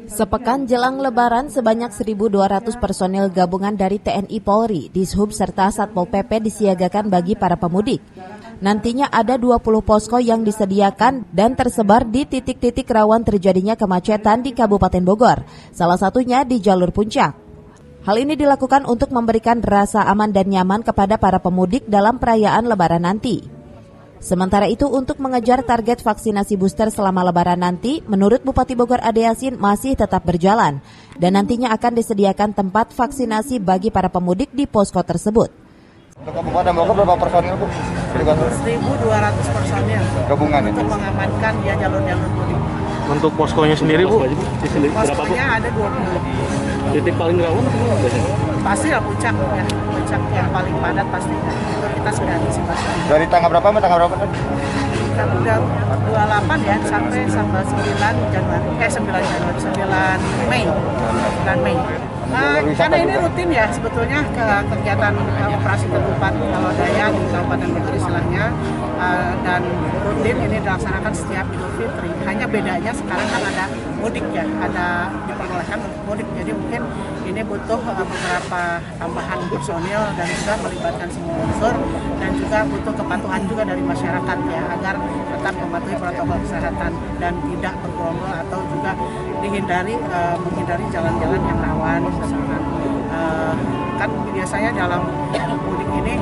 Sepekan jelang Lebaran, sebanyak 1.200 personil gabungan dari TNI Polri, Dishub serta Satpol PP disiagakan bagi para pemudik. Nantinya ada 20 posko yang disediakan dan tersebar di titik-titik rawan terjadinya kemacetan di Kabupaten Bogor, salah satunya di jalur puncak. Hal ini dilakukan untuk memberikan rasa aman dan nyaman kepada para pemudik dalam perayaan Lebaran nanti. Sementara itu, untuk mengejar target vaksinasi booster selama Lebaran nanti, menurut Bupati Bogor Ade Yasin masih tetap berjalan dan nantinya akan disediakan tempat vaksinasi bagi para pemudik di posko tersebut. Untuk Kabupaten Bogor berapa personil, Bu? 1.200 personil Gabungan untuk mengamankan ya jalur-jalur mudik. Untuk poskonya sendiri, Bu? Poskonya ada 20. Titik paling rawan Pasti lah puncak ya, puncak yang paling padat pasti. Itu kita sudah antisipasi. Dari tanggal berapa sampai tanggal berapa? Kita udah 28 ya sampai 9 Januari, 9 Mei. 9 Mei. Karena ini rutin ya sebetulnya kegiatan operasi ketupat kalau daya di Kabupaten Bogor istilahnya, dan rutin ini dilaksanakan setiap Idul Fitri. Hanya bedanya sekarang kan ada mudik ya, ada diperbolehkan untuk mudik. Jadi mungkin ini butuh beberapa tambahan personil dan juga melibatkan semua unsur dan juga butuh kepatuhan juga dari masyarakat ya agar tetap mematuhi protokol kesehatan dan tidak bergerombol atau juga menghindari jalan-jalan yang rawan. Kan biasanya dalam mudik ini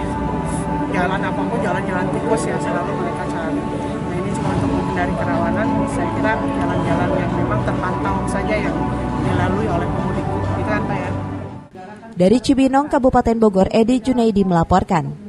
jalan apapun jalan-jalan tikus ya selalu mereka cari. Nah ini cuma untuk menghindari kerawanan, saya kira jalan-jalan yang memang terpantau saja yang dilalui oleh pemudik. Itu kan Pak ya. Dari Cibinong, Kabupaten Bogor, Edi Junaidi melaporkan.